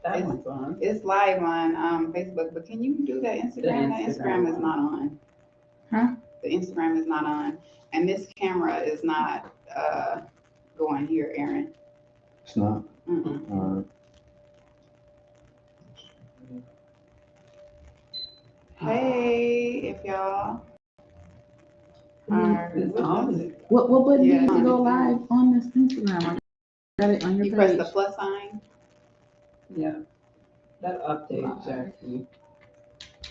That one's on. It's live on Facebook, but can you do that Instagram? That Instagram is not on. Huh? The Instagram is not on, and this camera is not going here, Aaron. It's not. Mm-mm. All right. Hey, if y'all are It's on. What button Yeah. do you go live on this Instagram? Got it on your you page. press the plus sign. Yeah. That update, Jackie,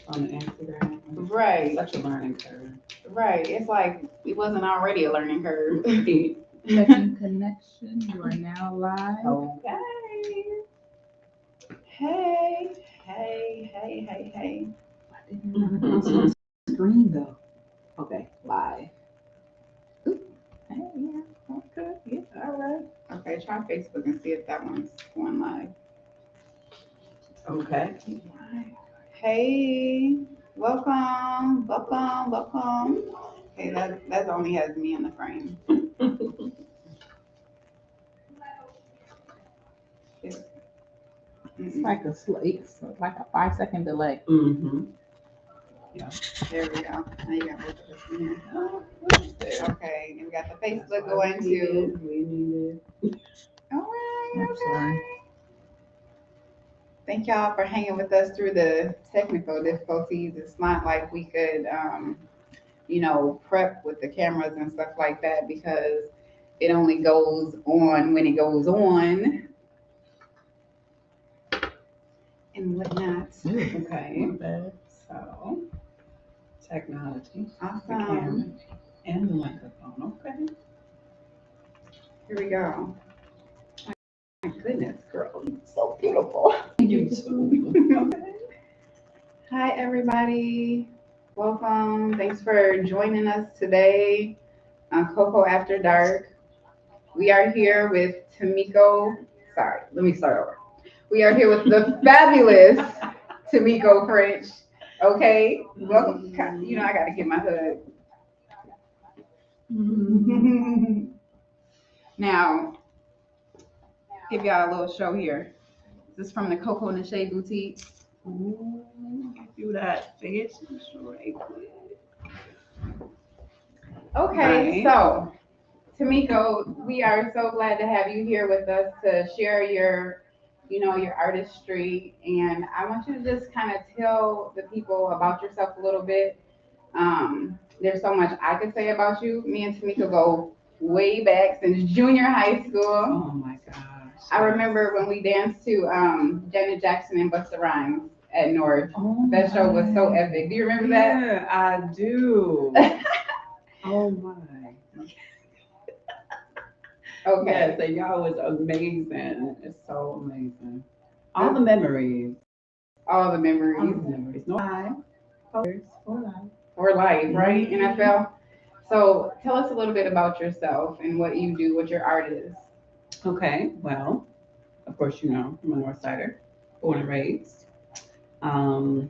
on the Instagram. Right, Such a learning curve. right. It's like it wasn't already a learning curve. Checking connection. You are now live. Okay. Hey, hey, hey, hey, hey. I didn't know it was on screen though. Okay, live. Oop. Hey, yeah. Okay. Yeah. All right. Okay, try Facebook and see if that one's going live. Okay. Hey, welcome, welcome, welcome. Okay, that only has me in the frame. It's Mm-mm. like it's like a 5-second delay. Mm-hmm. There we go. Now you got both of us in here. Oh, Okay, and we got the Facebook going too. We needed. All right, I'm okay. sorry. Thank y'all for hanging with us through the technical difficulties. It's not like we could, prep with the cameras and stuff like that because it only goes on when it goes on and whatnot. Okay. So, technology, the camera, Awesome. and the microphone. Okay. Here we go. My goodness, girl, you're so beautiful. You too. Hi, everybody. Welcome. Thanks for joining us today on Coco After Dark. We are here with Tamiko. Sorry, let me start over. We are here with the fabulous Tamiko French. Okay, welcome. You know, I got to get my hood. Now, give y'all a little show here. This is from the Coco and the Shea Boutique. Ooh, do that fancy right quick. Okay, Right. so Tamiko, we are so glad to have you here with us to share your artistry, and I want you to just kind of tell the people about yourself a little bit. There's so much I could say about you. Me and Tamiko go way back since junior high school. Oh my gosh. I remember when we danced to Janet Jackson and Busta Rhymes at North. Oh That show was so my. epic. Do you remember that? Yeah, I do. Oh my. Okay. Yes, and y'all was amazing. It's so amazing. All the memories. All the All the memories. memories. No lie. Colors for life. For life, right? Mhm. NFL. So tell us a little bit about yourself and what you do, what your art is. Okay, well, of course you know I'm a North Sider, born and raised. Um,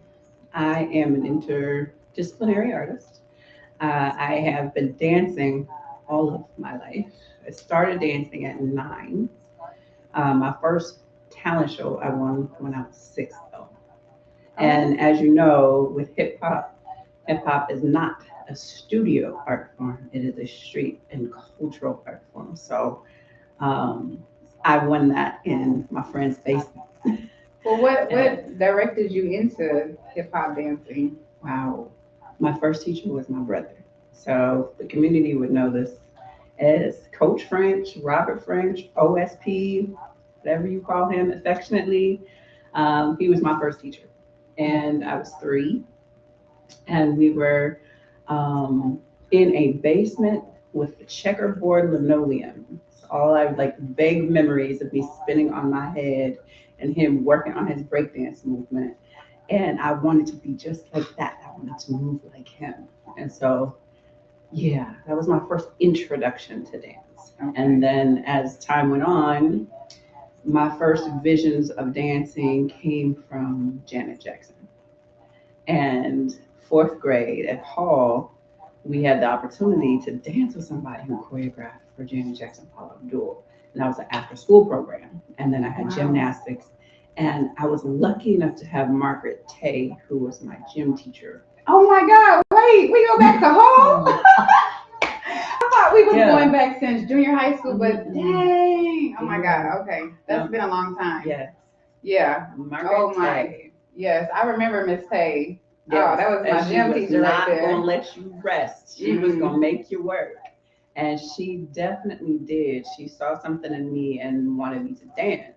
I am an interdisciplinary artist. I have been dancing all of my life. I started dancing at 9. My first talent show I won when I was 6, though. And as you know, with hip hop is not a studio art form, it is a street and cultural art form. So um, I won that in my friend's basement. Well, what directed you into hip hop dancing? Wow. My first teacher was my brother. So the community would know this as Coach French, Robert French, OSP, whatever you call him affectionately. He was my first teacher. And I was 3. And we were in a basement with a checkerboard linoleum. It's all I like vague memories of me spinning on my head and him working on his breakdance movement. And I wanted to be just like that. I wanted to move like him. And so, yeah, that was my first introduction to dance. And then as time went on, my first visions of dancing came from Janet Jackson. And 4th grade at Hall, we had the opportunity to dance with somebody who choreographed for Janet Jackson, Paula Abdul. And that was an after school program. And then I had Wow. gymnastics And I was lucky enough to have Margaret Tay, who was my gym teacher. Oh my God! Wait, we go back to home. I thought we was going back since junior high school, but dang! Oh my God! Okay, that's been a long time. Yes. Yeah. Margaret Tay. Yes, I remember Miss Tay. Yes. Oh, that was my gym teacher right there. She was not gonna let you rest. She was gonna make you work, and she definitely did. She saw something in me and wanted me to dance.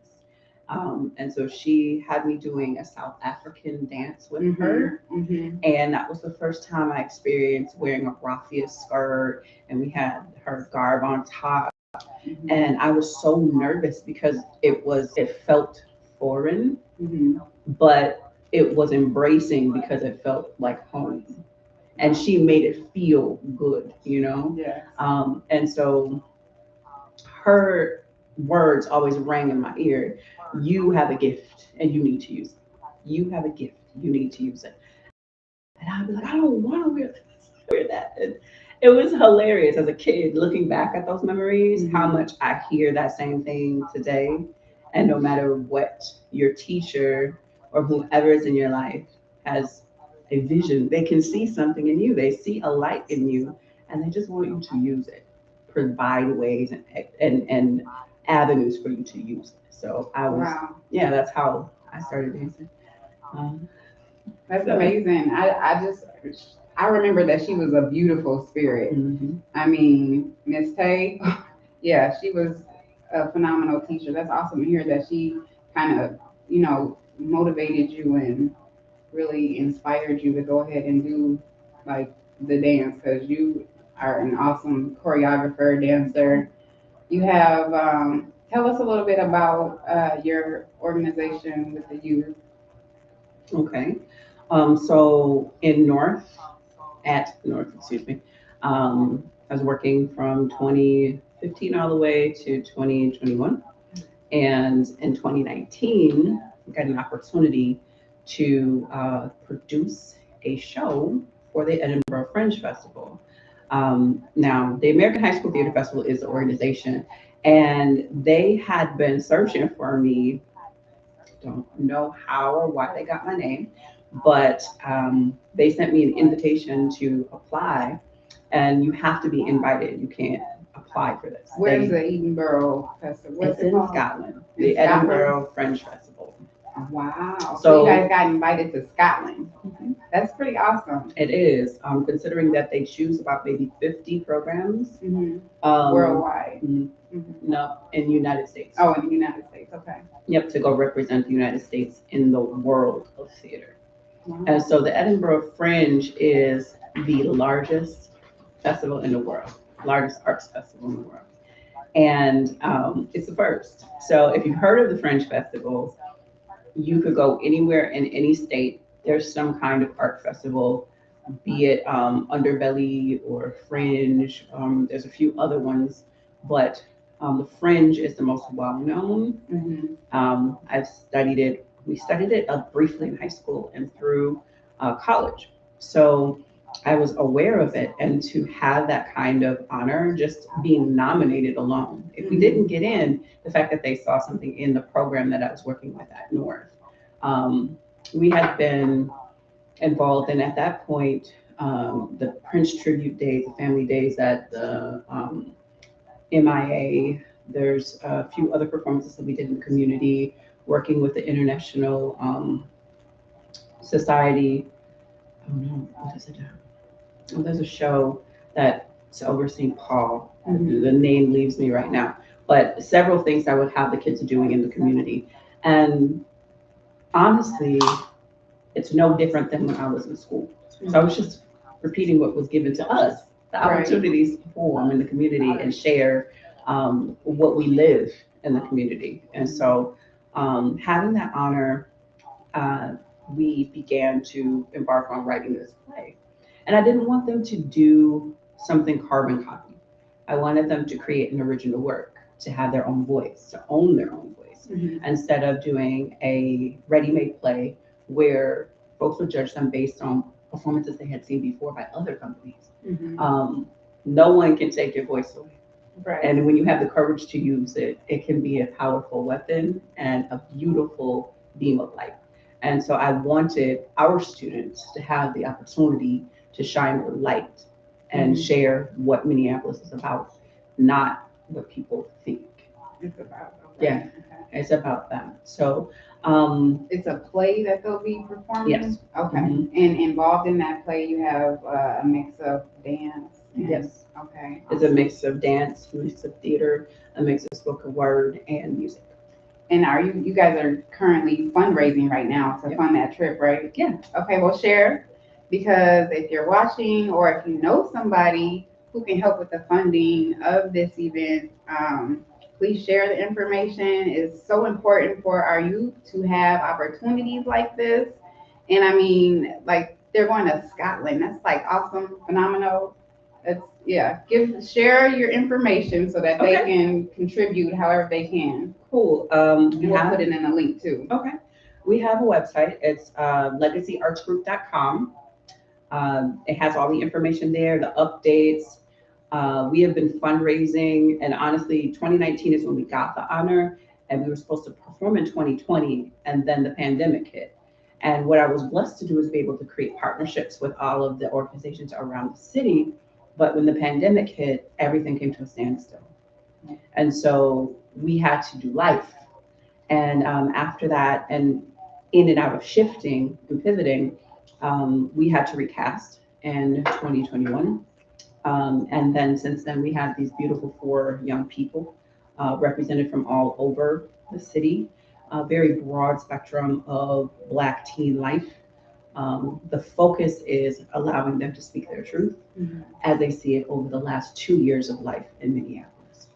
And so she had me doing a South African dance with her. And that was the first time I experienced wearing a raffia skirt, and we had her garb on top. And I was so nervous because it felt foreign, but it was embracing because it felt like home. And she made it feel good, you know? Yeah. And so her words always rang in my ear. You have a gift and you need to use it. You have a gift, you need to use it. And I'd be like, I don't want to wear that. And it was hilarious as a kid looking back at those memories, how much I hear that same thing today. And no matter what your teacher or whoever is in your life has a vision, they can see something in you. They see a light in you, and they just want you to use it. Provide ways and avenues for you to use it. So yeah, that's how I started dancing. That's amazing. I remember that she was a beautiful spirit. I mean, Miss Tay, yeah, she was a phenomenal teacher. That's awesome to hear that she kind of, motivated you and really inspired you to go ahead and do like the dance, because you are an awesome choreographer, dancer. You have, tell us a little bit about your organization with the youth. Okay. So at North, excuse me, I was working from 2015 all the way to 2021. And in 2019, I got an opportunity to produce a show for the Edinburgh Fringe Festival. Now, the American High School Theater Festival is the organization, and they had been searching for me. Don't know how or why they got my name, but they sent me an invitation to apply, and you have to be invited. You can't apply for this. Where's the Edinburgh Festival? It's in Scotland, the Edinburgh Fringe Festival. Wow. So you guys got invited to Scotland. That's pretty awesome. It is, considering that they choose about maybe 50 programs. Worldwide. No, in the United States. Oh, in the United States. Okay. Yep, to go represent the United States in the world of theater. Wow. And so the Edinburgh Fringe is the largest festival in the world, largest arts festival in the world. And it's the first. So if you've heard of the Fringe Festival, you could go anywhere in any state. There's some kind of art festival, be it Underbelly or Fringe. There's a few other ones, but the Fringe is the most well-known. I've studied it. We studied it briefly in high school and through college. So I was aware of it, and to have that kind of honor, just being nominated alone. If we didn't get in, the fact that they saw something in the program that I was working with at North. We had been involved in, at that point, the Prince Tribute Days, the family days at the MIA. There's a few other performances that we did in the community, working with the International Society. Oh no, what is it? Oh, there's a show that's over St. Paul. The name leaves me right now. But several things I would have the kids doing in the community. And honestly, it's no different than when I was in school. So I was just repeating what was given to us, the opportunities to perform in the community and share what we live in the community. And so having that honor, we began to embark on writing this play. And I didn't want them to do something carbon copy. I wanted them to create an original work, to have their own voice, to own their own voice, instead of doing a ready-made play where folks would judge them based on performances they had seen before by other companies. No one can take your voice away. And when you have the courage to use it, it can be a powerful weapon and a beautiful beam of light. And so I wanted our students to have the opportunity to shine their light and share what Minneapolis is about, not what people think. It's about. Yeah. Okay. It's about them. So, It's a play that they'll be performing? Yes. Okay. Mhm. And involved in that play, you have a mix of dance? Yes. Okay. It's a mix of dance, a mix of theater, a mix of spoken word and music. And are you guys are currently fundraising right now to Yep. fund that trip, right? Yeah. Okay, well share, because if you're watching or if you know somebody who can help with the funding of this event, please share the information. It's so important for our youth to have opportunities like this. And I mean, like they're going to Scotland. That's like awesome, phenomenal. It's yeah. Share your information so that they Okay. can contribute however they can. Cool. And we'll put it in a link too. Okay. We have a website. It's legacyartsgroup.com. It has all the information there, the updates. We have been fundraising, and honestly, 2019 is when we got the honor, and we were supposed to perform in 2020, and then the pandemic hit. And what I was blessed to do is be able to create partnerships with all of the organizations around the city. But when the pandemic hit, everything came to a standstill. And so we had to do life. And after that, and in and out of shifting and pivoting, we had to recast in 2021. And then since then, we have these beautiful 4 young people represented from all over the city, a very broad spectrum of Black teen life. The focus is allowing them to speak their truth as they see it over the last 2 years of life in Minneapolis.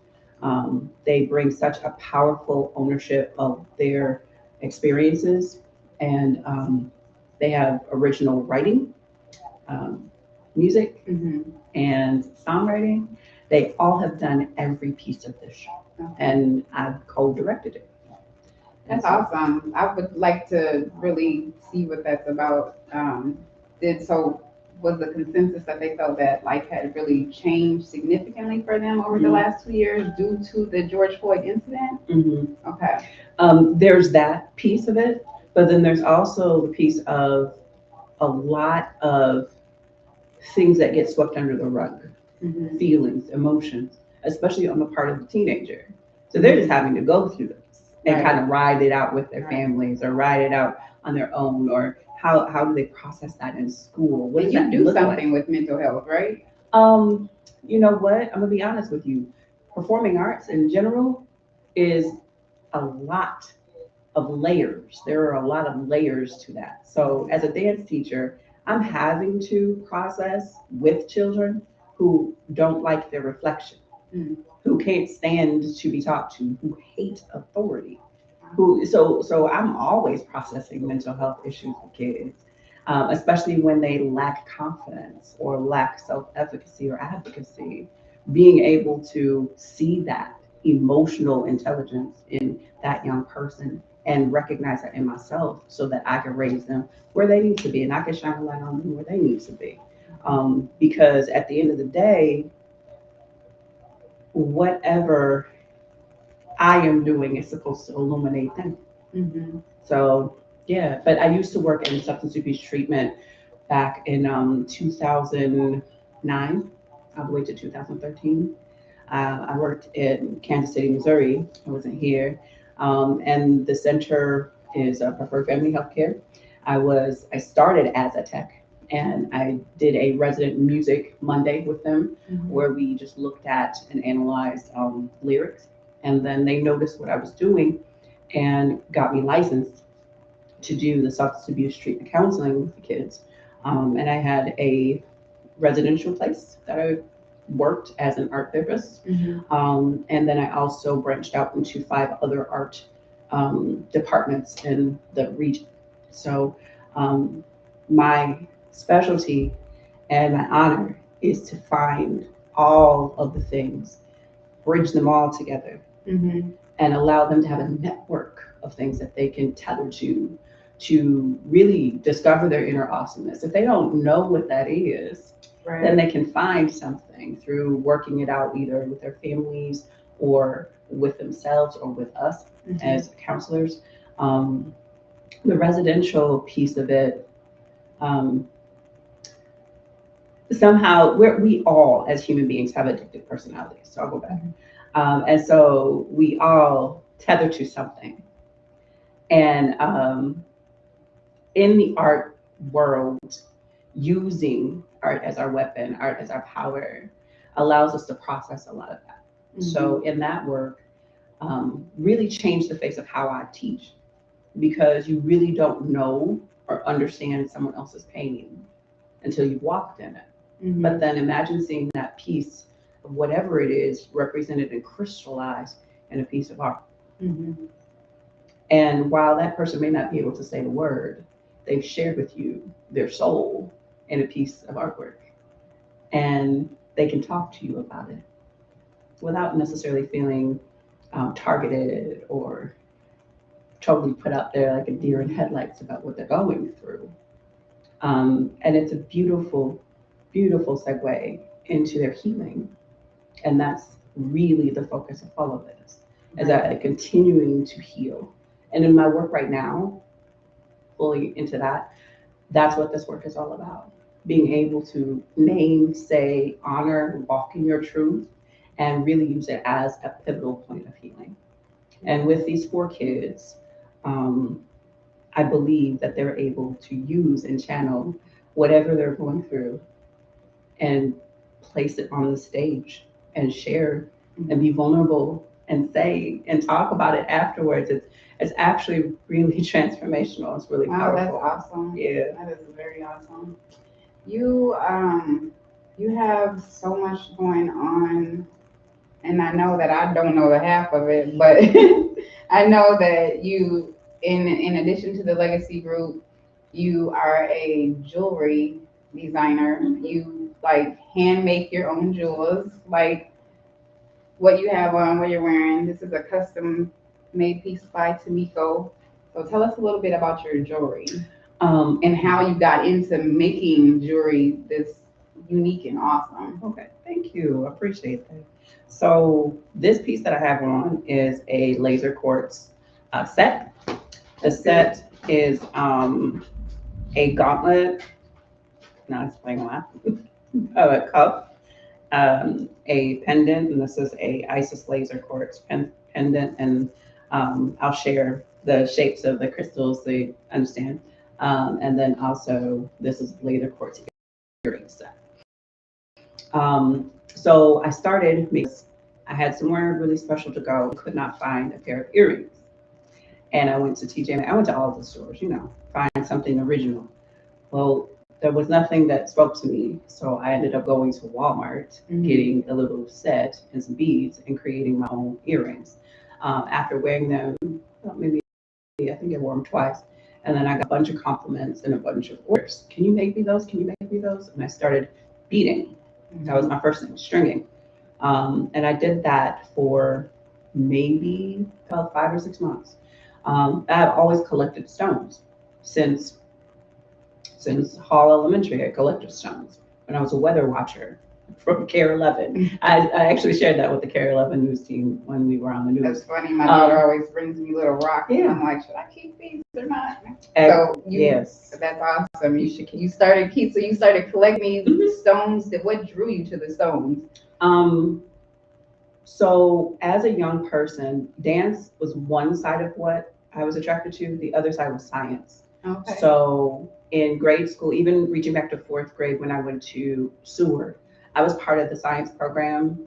They bring such a powerful ownership of their experiences, and they have original writing, music, and songwriting. They all have done every piece of this show, and I've co-directed it. That's awesome. I would like to really see what that's about. Was the consensus that they felt that life had really changed significantly for them over the last 2 years due to the George Floyd incident? Okay. There's that piece of it, but then there's also the piece of a lot of things that get swept under the rug, feelings, emotions, especially on the part of the teenager. So they're just having to go through this and kind of ride it out with their families or ride it out on their own, or how do they process that in school? What does you that do look something like? with mental health, right? You know what? I'm gonna be honest with you. Performing arts in general is a lot of layers. There are a lot of layers to that. So as a dance teacher, I'm having to process with children who don't like their reflection, who can't stand to be talked to, who hate authority, so I'm always processing mental health issues with kids, especially when they lack confidence or lack self-efficacy or advocacy. Being able to see that emotional intelligence in that young person and recognize that in myself so that I can raise them where they need to be and I can shine a light on them where they need to be. Because at the end of the day, whatever I am doing is supposed to illuminate them. So yeah, but I used to work in substance abuse treatment back in 2009 all the way to 2013. I worked in Kansas City, Missouri. I wasn't here. And the center is Preferred Family Healthcare. I started as a tech, and I did a resident music Monday with them where we just looked at and analyzed lyrics. And then they noticed what I was doing and got me licensed to do the substance abuse treatment counseling with the kids. And I had a residential place that I worked as an art therapist. And then I also branched out into 5 other art departments in the region. So my specialty and my honor is to find all of the things, bridge them all together, and allow them to have a network of things that they can tether to really discover their inner awesomeness. If they don't know what that is, then they can find something through working it out either with their families or with themselves or with us as counselors. the residential piece of it, um, somehow we all as human beings have addictive personalities. So I'll go back. And so we all tether to something. And in the art world, using art as our weapon, art as our power, allows us to process a lot of that. So in that work, really changed the face of how I teach, because you really don't know or understand someone else's pain until you've walked in it. But then imagine seeing that piece of whatever it is represented and crystallized in a piece of art. And while that person may not be able to say the word, they've shared with you their soul in a piece of artwork. And they can talk to you about it without necessarily feeling targeted or totally put out there like a deer in headlights about what they're going through. And it's a beautiful, beautiful segue into their healing. And that's really the focus of all of this, is that continuing to heal. And in my work right now, fully into that, that's what this work is all about. Being able to name, say, honor, walk in your truth, and really use it as a pivotal point of healing. And with these 4 kids, I believe that they're able to use and channel whatever they're going through and place it on the stage and share and be vulnerable and say and talk about it afterwards. It's actually really transformational. It's really powerful. Wow, that's awesome. Yeah. That is very awesome. You have so much going on, and I know that I don't know the half of it, but I know that you, in addition to the Legacy Group, you are a jewelry designer. You like hand make your own jewels, like what you have on, what you're wearing. This is a custom made piece by Tomiko. So tell us a little bit about your jewelry and how you got into making jewelry this unique and awesome. Okay, thank you. I appreciate that. So this piece that I have on is a laser quartz set. The set is a gauntlet. Now it's playing a a cup, a pendant, and this is a Isis laser quartz pendant, and I'll share the shapes of the crystals so you understand. And then also this is laser quartz earring set. So I started because I had somewhere really special to go, could not find a pair of earrings. And I went to TJ, I went to all the stores, find something original. Well, there was nothing that spoke to me. So I ended up going to Walmart, getting a little set and some beads and creating my own earrings. After wearing them, maybe I think I wore them twice. And then I got a bunch of compliments and a bunch of orders. Can you make me those? Can you make me those? And I started beading. That was my first thing, stringing. And I did that for maybe about 5 or 6 months. I've always collected stones since Hall Elementary. I collected stones when I was a weather watcher from KARE 11. I actually shared that with the KARE 11 news team when we were on the news. That's funny. My daughter always brings me little rocks. Yeah. And I'm like, should I keep these or not? Yes. That's awesome. You started collecting these stones. What drew you to the stones? So as a young person, dance was one side of what I was attracted to. The other side was science. Okay. So in grade school, even reaching back to 4th grade when I went to Seward, I was part of the science program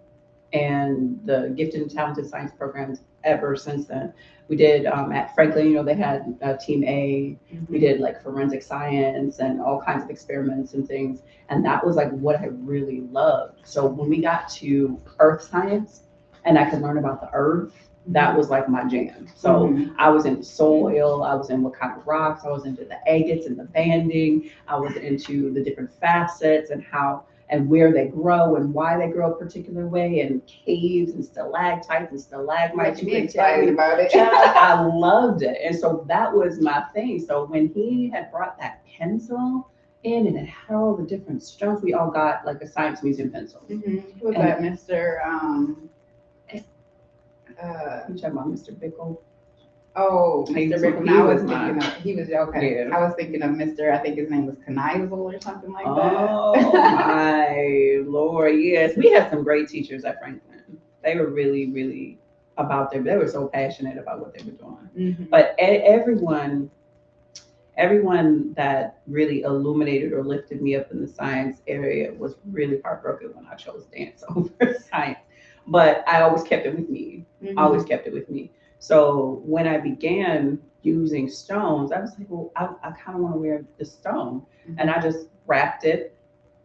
and the gifted and talented science programs ever since then. We did at Franklin, they had Team A. We did like forensic science and all kinds of experiments and things. And that was like what I really loved. So when we got to earth science and I could learn about the earth, that was like my jam. So I was into soil, I was in what kind of rocks, I was into the agates and the banding, I was into the different facets and how and where they grow and why they grow a particular way, and caves and stalactites and stalagmites. You get excited about it. I loved it. And so that was my thing. So when he had brought that pencil in and it had all the different stones, we all got like a science museum pencil. Who was that, Mr. You talking about Mr. Bickle? Oh, He Mr. was- Bickham. he I was was thinking mine. of, he was, okay. Yeah. I was thinking of Mr., I think his name was Knievel or something like Oh that. my Lord, yes. We had some great teachers at Franklin. They were really, really they were so passionate about what they were doing. Mhm. But everyone that really illuminated or lifted me up in the science area was really heartbroken when I chose dance over science. But I always kept it with me. Mhm. Always kept it with me. So when I began using stones, I was like, well, I kind of want to wear the stone. Mhm. And I just wrapped it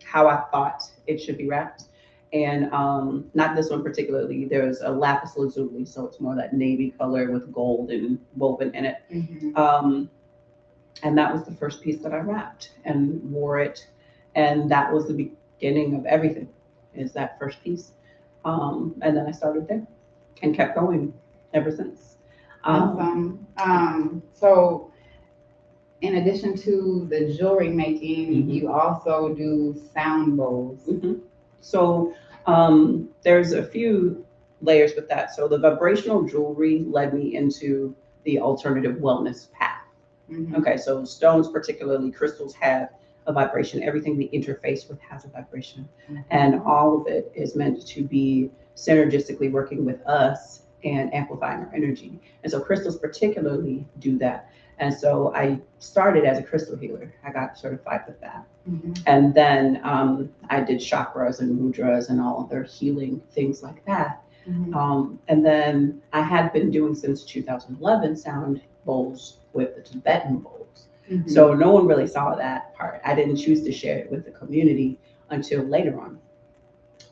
how I thought it should be wrapped. And not this one particularly. There's a lapis lazuli, so it's more that navy color with gold and woven in it. Mhm. And that was the first piece that I wrapped and wore it. And that was the beginning of everything, is that first piece. And then I started there and kept going ever since. So in addition to the jewelry making, Mhm. you also do sound bowls. Mhm. So there's a few layers with that. So the vibrational jewelry led me into the alternative wellness path. Mhm. Okay, so stones, particularly crystals, have a vibration. Everything we interface with has a vibration, Mhm. and all of it is meant to be synergistically working with us and amplifying our energy. And so crystals particularly do that. And so I started as a crystal healer. I got certified with that. Mhm. And then I did chakras and mudras and all other healing things like that. Mhm. And then I had been doing since 2011 sound bowls with the Tibetan bowls. Mhm. So no one really saw that part. I didn't choose to share it with the community until later on.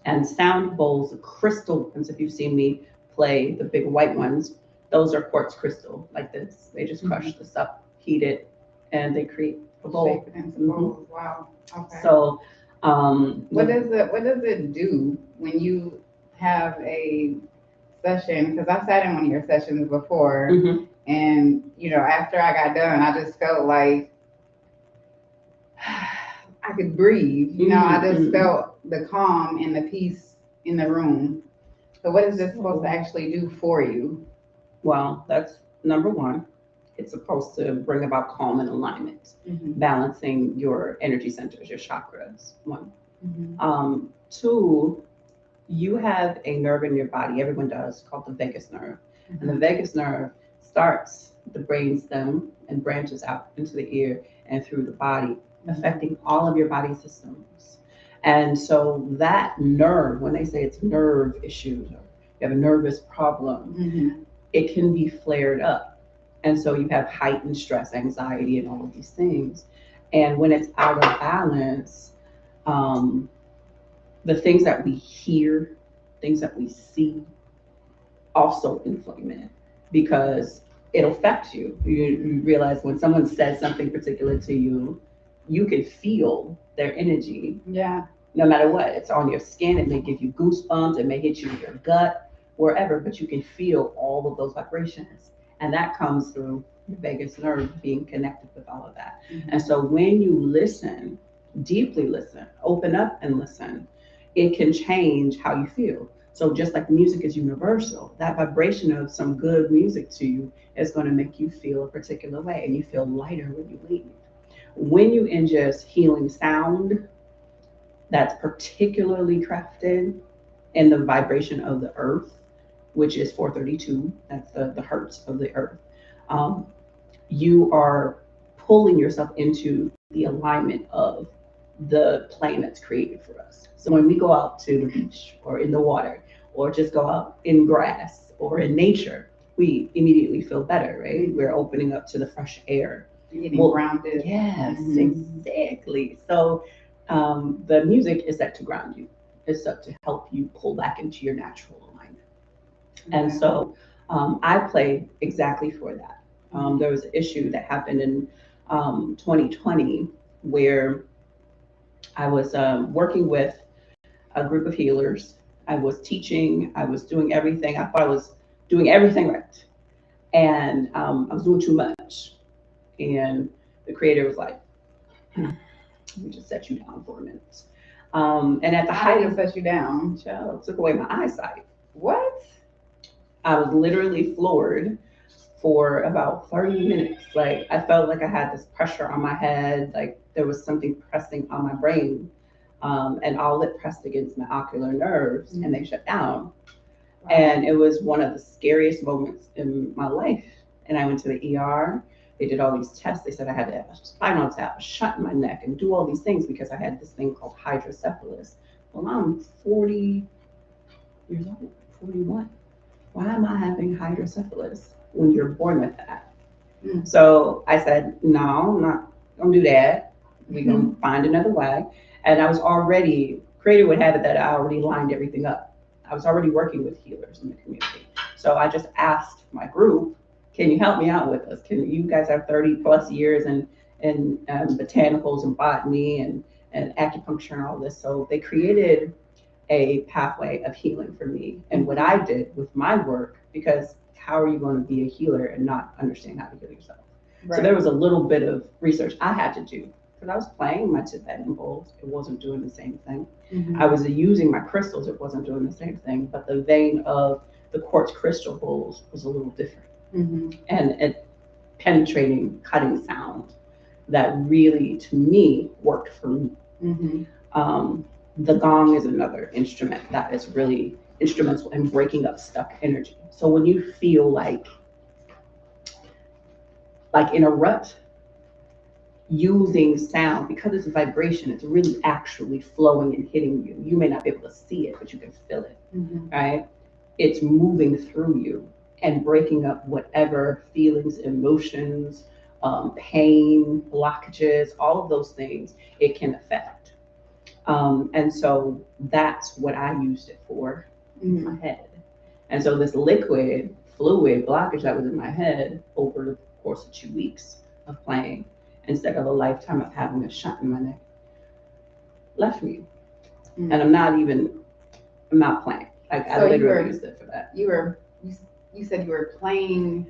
And sound bowls, crystal ones, if you've seen me play the big white ones, those are quartz crystal like this. They just crush Mhm. this up, heat it, and they create a bowl. Shape it into Mhm. bowls. Wow. Okay. So, What does it do when you have a session? Because I sat in one of your sessions before, Mhm. and after I got done, I just felt like I could breathe. I just Mhm. felt the calm and the peace in the room. So what is this supposed to So- actually do for you? Well, that's number one. It's supposed to bring about calm and alignment, Mhm. balancing your energy centers, your chakras. One. Mhm. Two, you have a nerve in your body, everyone does, called the vagus nerve. And the vagus nerve starts the brain stem and branches out into the ear and through the body, affecting all of your body systems. And so that nerve, when they say it's nerve issues or you have a nervous problem, Mhm. it can be flared up. And so you have heightened stress, anxiety, and all of these things. And when it's out of balance, um, the things that we hear, things that we see, also inflame it because it affects you. You realize when someone says something particular to you, you can feel their energy Yeah. no matter what. It's on your skin, it may give you goosebumps, it may hit you in your gut, wherever, but you can feel all of those vibrations. And that comes through your vagus nerve being connected with all of that. Mhm. And so when you listen, deeply listen, open up and listen, it can change how you feel. So just like music is universal, that vibration of some good music to you is going to make you feel a particular way and you feel lighter when you leave. When you ingest healing sound, that's particularly crafted in the vibration of the earth, which is 432. That's the hertz of the earth. Um, you are pulling yourself into the alignment of the plane that's created for us. So when we go out to the beach or in the water or just go out in grass or in nature, we immediately feel better, right? We're opening up to the fresh air. Getting grounded. Yes, Mhm. exactly. So the music is set to ground you. It's set to help you pull back into your natural alignment. And Okay. so I play exactly for that. There was an issue that happened in 2020 where I was working with a group of healers. I was teaching, I was doing everything. I thought I was doing everything right. And I was doing too much. And the creator was like, let me just set you down for a minute. And at the How height did it of set you down? child, took away my eyesight. What? I was literally floored for about 30 minutes. Like I felt like I had this pressure on my head, like there was something pressing on my brain. And all it pressed against my ocular nerves and they shut down. And it was one of the scariest moments in my life. And I went to the ER. They did all these tests. They said I had to have a spinal tap, a shunt in my neck, and do all these things because I had this thing called hydrocephalus. Well, I'm 40 years old, 41. Why am I having hydrocephalus when you're born with that? So I said, no, I'm not gonna do that. We're gonna find another way. And I was already, created would have it that I already lined everything up. I was already working with healers in the community. So I just asked my group, can you help me out with this? Can you guys have 30 plus years in botanicals and botany and acupuncture and all this? So they created a pathway of healing for me. And what I did with my work, because how are you going to be a healer and not understand how to heal yourself? Right. So there was a little bit of research I had to do because I was playing my Tibetan bowls. It wasn't doing the same thing. I was using my crystals. It wasn't doing the same thing. But the vein of the quartz crystal bowls was a little different. And it penetrating, cutting sound that really, to me, worked for me. The gong is another instrument that is really instrumental in breaking up stuck energy. So when you feel like in a rut, using sound, because it's a vibration, it's really actually flowing and hitting you. You may not be able to see it, but you can feel it, right? It's moving through you and breaking up whatever feelings, emotions, pain, blockages, all of those things it can affect. And so that's what I used it for in my head. And so this liquid, fluid blockage that was in my head over the course of 2 weeks of playing, instead of a lifetime of having a shunt in my neck, left me. And I'm not playing. Like I literally used it for that. You said you were playing,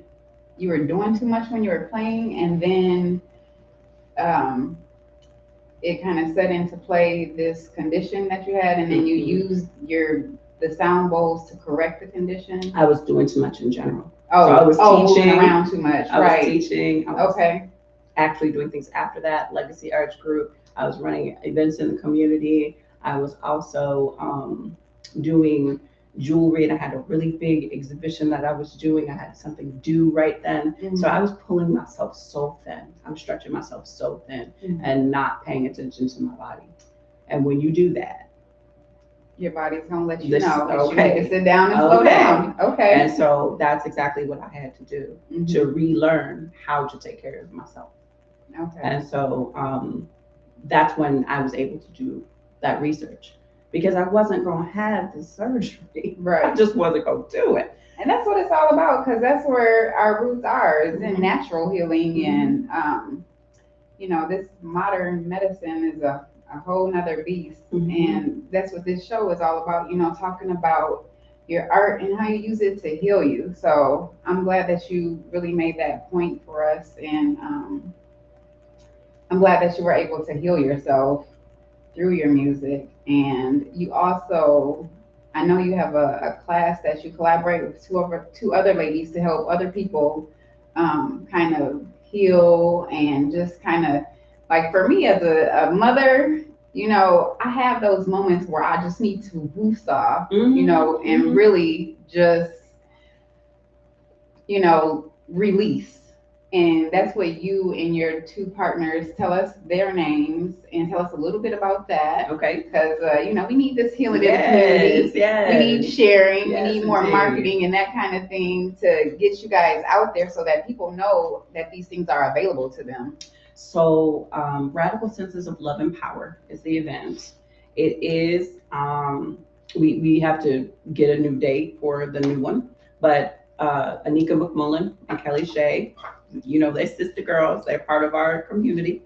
you were doing too much when you were playing, and then it kind of set into play this condition that you had, and then you used the sound bowls to correct the condition. I was doing too much in general. So I was teaching moving around too much. I was teaching. I was actually doing things after that. Legacy Arts Group. I was running events in the community. I was also doing jewelry, and I had a really big exhibition that I was doing. I had something due right then. So I was pulling myself so thin. I'm stretching myself so thin and not paying attention to my body. And when you do that, your body's gonna let you know. You need to sit down and slow down. And so that's exactly what I had to do to relearn how to take care of myself. And so that's when I was able to do that research, because I wasn't going to have the surgery. Right. I just wasn't going to do it. And that's what it's all about, because that's where our roots are, is in natural healing. And, this modern medicine is a whole nother beast. And that's what this show is all about, talking about your art and how you use it to heal you. So I'm glad that you really made that point for us. And I'm glad that you were able to heal yourself through your music. And you also, I know you have a class that you collaborate with two other ladies to help other people kind of heal, and just kind of, like, for me as a mother, I have those moments where I just need to woosah, and really just, release. And that's what you and your two partners, tell us their names and tell us a little bit about that. Okay. Because, we need this healing in the community. Yes. We need sharing. We need more marketing and that kind of thing to get you guys out there so that people know that these things are available to them. So Radical Senses of Love and Power is the event. It is, we have to get a new date for the new one, but Anika McMullen and Kelly Shea, they're sister girls. They're part of our community.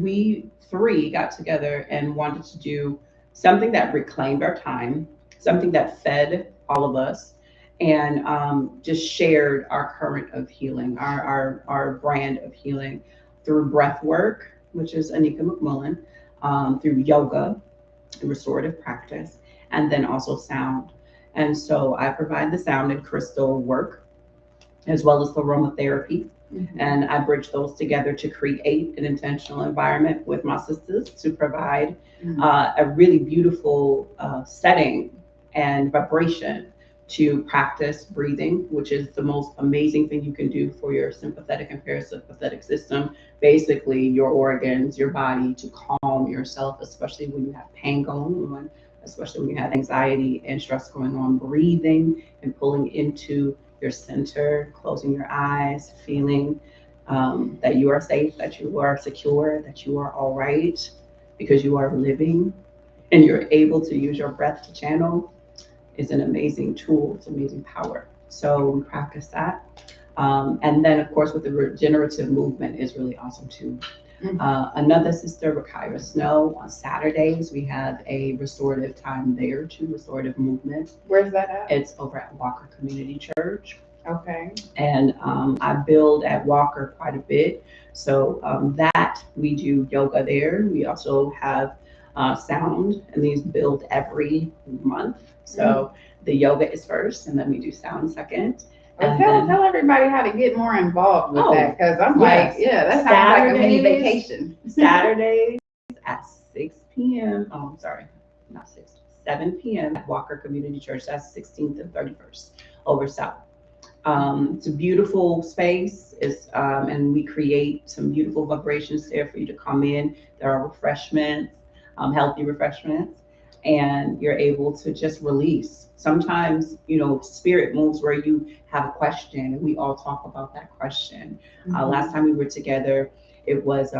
We three got together and wanted to do something that reclaimed our time, something that fed all of us, and just shared our current of healing, our brand of healing through breath work, which is Anika McMullen, through yoga, restorative practice, and then also sound. And so I provide the sound and crystal work. as well as aromatherapy. Mhm. And I bridge those together to create an intentional environment with my sisters to provide Mhm. a really beautiful setting and vibration to practice breathing, which is the most amazing thing you can do for your sympathetic and parasympathetic system, basically your organs, your body, to calm yourself, especially when you have pain going on, especially when you have anxiety and stress going on. Breathing and pulling into your center, closing your eyes, feeling that you are safe, that you are secure, that you are all right, because you are living and you're able to use your breath to channel is an amazing tool. It's amazing power. So we practice that. And then, of course, with the regenerative movement is really awesome too. Mhm. Another sister, Rakira Snow, on Saturdays, we have a restorative time there too, restorative movement. Where's that at? It's over at Walker Community Church. Okay. And I build at Walker quite a bit. So that we do yoga there. We also have sound, and these build every month. So the yoga is first, and then we do sound second. Well, And tell, then tell everybody how to get more involved with Oh, that, because I'm yes. like, yeah, that sounds like a mini Saturdays. vacation. Saturdays at 6 p.m. Oh, I'm sorry, not 6, 7 p.m. at Walker Community Church. That's 16th and 31st over South. It's a beautiful space, and we create some beautiful vibrations there for you to come in. There are refreshments, healthy refreshments, and you're able to just release. Sometimes, spirit moves where you have a question, and we all talk about that question. Last time we were together, it was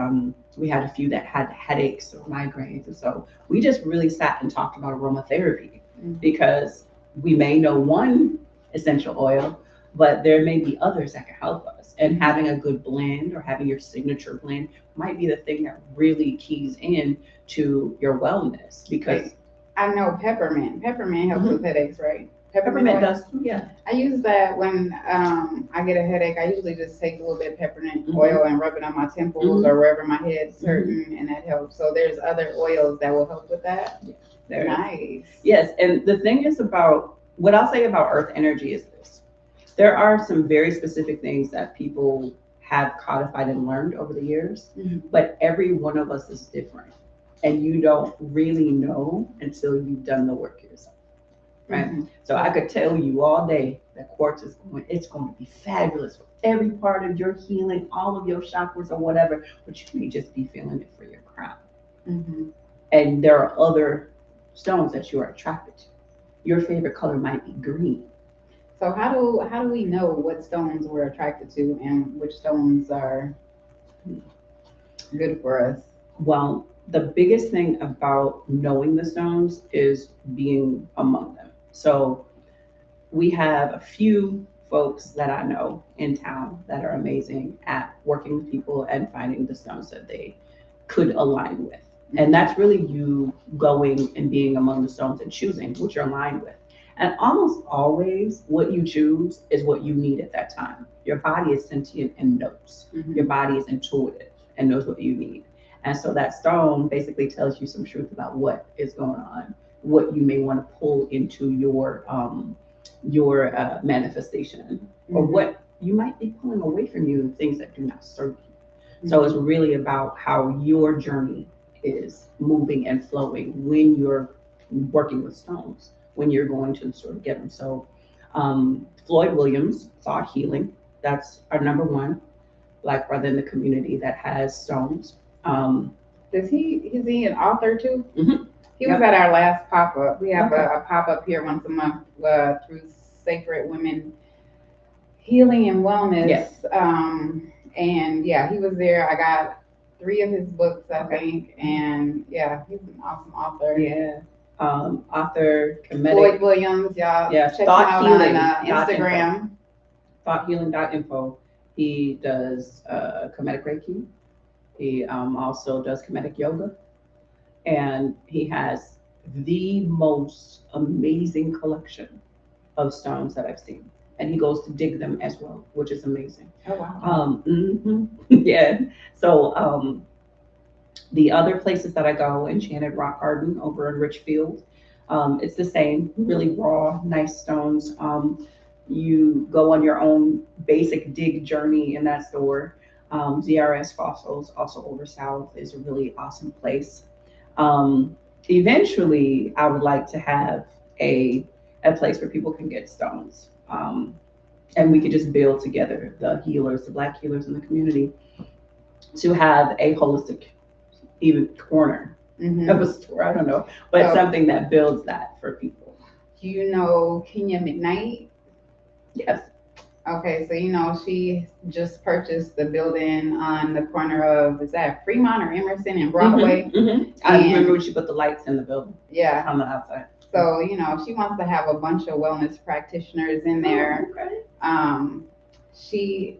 we had a few that had headaches or migraines, and so we just really sat and talked about aromatherapy because we may know one essential oil, but there may be others that can help us. And having a good blend or having your signature blend might be the thing that really keys in to your wellness because I know peppermint. Peppermint helps with headaches, right? peppermint oil? does, yeah. I use that when I get a headache. I usually just take a little bit of peppermint oil and rub it on my temples or wherever my head's hurting, and that helps. So there's other oils that will help with that. There is. Nice. Yes, and the thing is about what I'll say about earth energy is this. There are some very specific things that people have codified and learned over the years, but every one of us is different. And you don't really know until you've done the work yourself, right? So I could tell you all day that quartz it's going to be fabulous for every part of your healing, all of your chakras or whatever, but you may just be feeling it for your crown. And there are other stones that you are attracted to. Your favorite color might be green. So how do we know what stones we're attracted to and which stones are good for us? Well, the biggest thing about knowing the stones is being among them. So we have a few folks that I know in town that are amazing at working with people and finding the stones that they could align with. And that's really you going and being among the stones and choosing what you're aligned with. And almost always what you choose is what you need at that time. Your body is sentient and knows. Your body is intuitive and knows what you need. And so that stone basically tells you some truth about what is going on, what you may want to pull into your manifestation, or what you might be pulling away from you, things that do not serve you. So it's really about how your journey is moving and flowing when you're working with stones, when you're going to sort of get them. So Floyd Williams, Thought Healing, that's our number one Black brother in the community that has stones. Is he an author too? He was Yep. at our last pop up. We have Okay. a pop up here once a month through Sacred Women Healing and Wellness. Yes. And yeah, he was there. I got 3 of his books, I Okay. think, and yeah, he's an awesome author. Yeah. Author, comedic. Floyd Williams, y'all Yeah, check him Thought out Healing on dot Instagram. Thoughthealing.info. He does comedic Reiki. He also does comedic yoga. And he has the most amazing collection of stones that I've seen. And he goes to dig them as well, which is amazing. Oh wow. Yeah. So the other places that I go, Enchanted Rock Garden over in Richfield, it's the same, really raw, nice stones. you go on your own basic dig journey in that store. ZRS Fossils, also over South, is a really awesome place. Um, Eventually, I would like to have a place where people can get stones. And we could just build together, the healers, the Black healers in the community, to have a holistic even corner of a store. I don't know, but So, something that builds that for people. do you know Kenya McKnight? Yes. Okay, so she just purchased the building on the corner of, is that Fremont or Emerson and Broadway? I And- remember when she put the lights in the building Yeah. on the outside. So, she wants to have a bunch of wellness practitioners in there. Okay. She's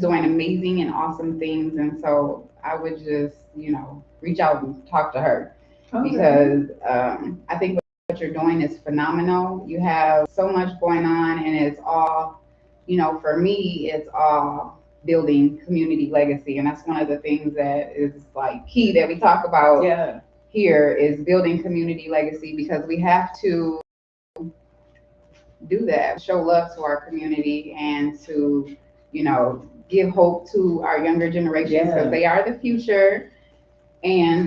doing amazing and awesome things, and so I would just, reach out and talk to her. Okay. Because I think what you're doing is phenomenal. You have so much going on, and it's all, for me, it's all building community legacy, and that's one of the things that is like key that we talk about. Yeah. Here is building community legacy, because we have to do that, show love to our community, and to, give hope to our younger generations, because they are the future. And,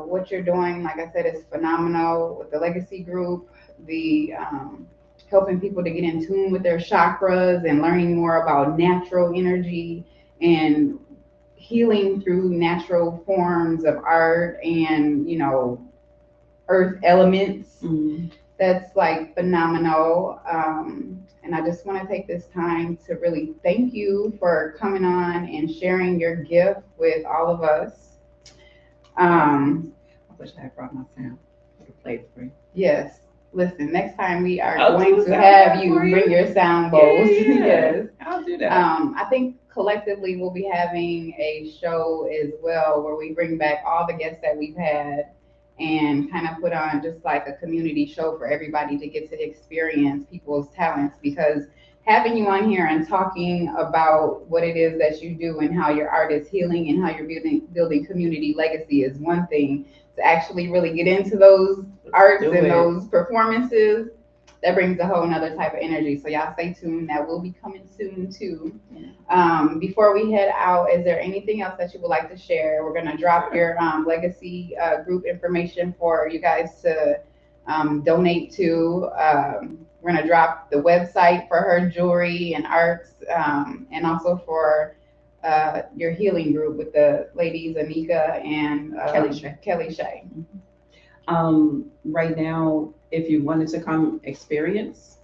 what you're doing, like I said, is phenomenal with the legacy group, the helping people to get in tune with their chakras and learning more about natural energy and healing through natural forms of art and, earth elements. Mm-hmm. That's like phenomenal. And I just want to take this time to really thank you for coming on and sharing your gift with all of us. I wish I had brought my sound. I could play it for you. Yes. Listen, next time we are I'll going do to the have sound you for you. bring your sound bowls. Yes. I'll do that. I think collectively we'll be having a show as well where we bring back all the guests that we've had and kind of put on just like a community show for everybody to get to experience people's talents, because having you on here and talking about what it is that you do and how your art is healing and how you're building community legacy is one thing. To actually really get into those arts and those performances, that brings a whole nother type of energy. So y'all stay tuned. That will be coming soon too. Before we head out, is there anything else that you would like to share? We're gonna drop your legacy group information for you guys to donate to. We're gonna drop the website for her jewelry and arts, and also for your healing group with the ladies Anika and Kelly Shay. Right now, if you wanted to come experience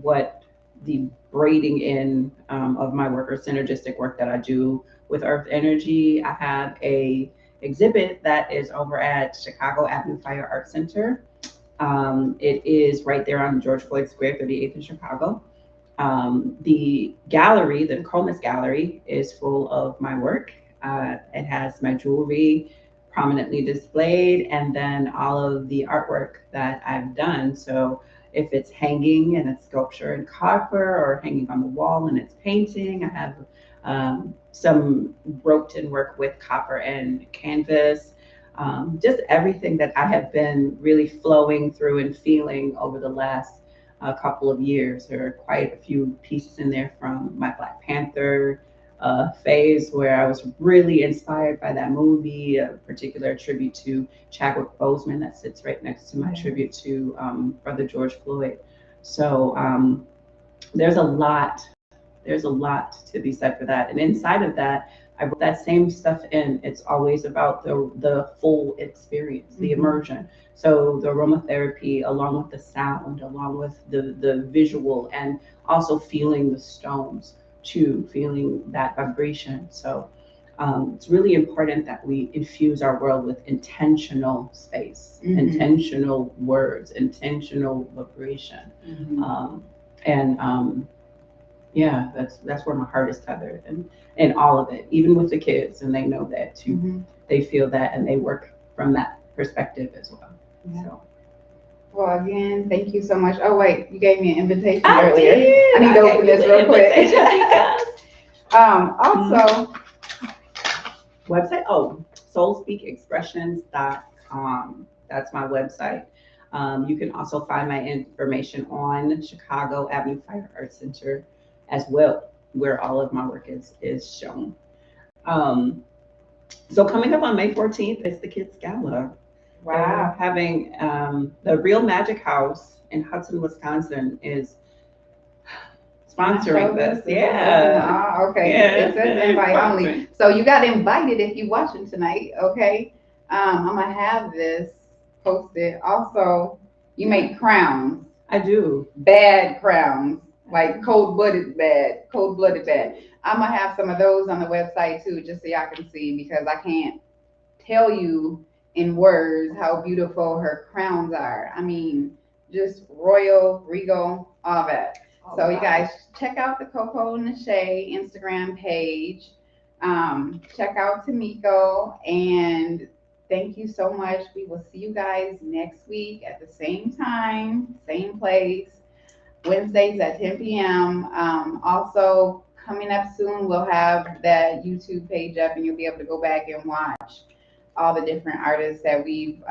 what the braiding in of my work, or synergistic work that I do with earth energy, I have a exhibit that is over at Chicago Avenue Fire Art Center. It is right there on George Floyd Square, 38th in Chicago. The gallery, the Comas Gallery, is full of my work. It has my jewelry prominently displayed, and then all of the artwork that I've done. So if it's hanging and it's sculpture in copper, or hanging on the wall and it's painting, I have some roped in work with copper and canvas. Just everything that I have been really flowing through and feeling over the last couple of years. There are quite a few pieces in there from my Black Panther phase, where I was really inspired by that movie, a particular tribute to Chadwick Boseman that sits right next to my tribute to Brother George Floyd. So there's a lot to be said for that. And inside of that, I wrote that same stuff in. It's always about the full experience, the immersion. So the aromatherapy, along with the sound, along with the visual, and also feeling the stones too, feeling that vibration. So it's really important that we infuse our world with intentional space, intentional words, intentional vibration. Yeah, that's where my heart is tethered, and all of it, even with the kids, and they know that too. They feel that, and they work from that perspective as well. Yeah. So. Well, again, thank you so much. Oh wait, you gave me an invitation I earlier. did. I need to open this real quick. Also, website, soulspeakexpressions.com. That's my website. You can also find my information on Chicago Avenue Fire Arts Center as well, where all of my work is shown. Um, so coming up on May 14th is the Kids Gala. They're Wow. having the Real Magic House in Hudson, Wisconsin is Can I show sponsoring this. Is it Yeah. open? Okay. Yeah, It says invite only. So you got invited if you watching tonight. Okay. I'm gonna have this posted. Also, you make crowns, I do. bad crowns, like cold blooded bad. I'm gonna have some of those on the website too, just so y'all can see because I can't tell you in words how beautiful her crowns are. I mean, just royal, regal, all that. So you guys check out the Coco and the Shay Instagram page. Check out Tamiko and thank you so much. We will see you guys next week at the same time, same place. Wednesdays at 10 p.m. Also, coming up soon, we'll have that YouTube page up and you'll be able to go back and watch all the different artists that we've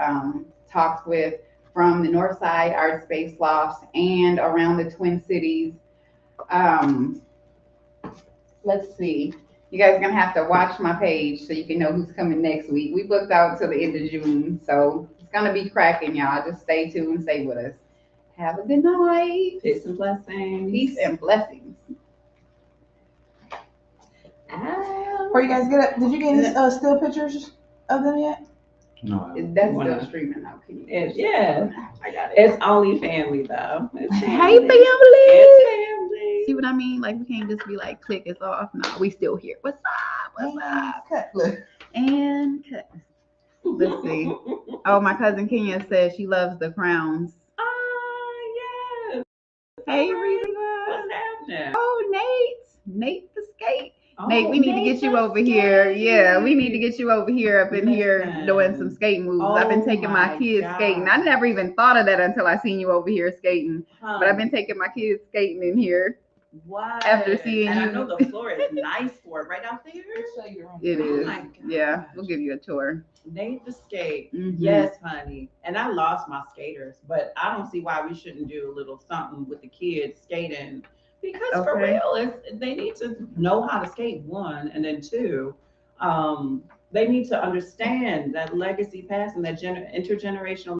talked with from the North Side Art Space Lofts and around the Twin Cities. Um, let's see. You guys are gonna have to watch my page so you can know who's coming next week. We booked out till the end of June, so it's gonna be cracking, y'all. Just stay tuned and stay with us. Have a good night. Peace and blessings. Peace and blessings. Before you guys get up, did you get any still pictures of them yet? No. That's Wanna- still streaming now. Can you? Yeah. I got it. It's only family though. It's Hey, family. family. It's family. See what I mean? Like we can't just be like, click, it's off. No, we still here. What's up? What's up? Cut. Look. And cut. Let's see. Oh, my cousin Kenya says she loves the crowns. Yes. Hey, What's Reba. happening? Oh, Nate the skate. Oh, Nate, we need to get you the over here. Yeah, we need to skate. get you over here up in here Listen. doing some skating moves. I've been Oh taking my my kids skating. I God. never even thought of that until I seen you over here skating. Huh. But I've been taking my kids skating in here. What? after seeing and you. I know the floor is nice for it right out there. It Oh is. my God. Yeah, we'll give you a tour. Nate the skate. Mhm. Yes, honey. And I lost my skaters, but I don't see why we shouldn't do a little something with the kids skating. Because for Okay. real, they need to know how to skate, one, and then two, they need to understand that legacy passing, that intergenerational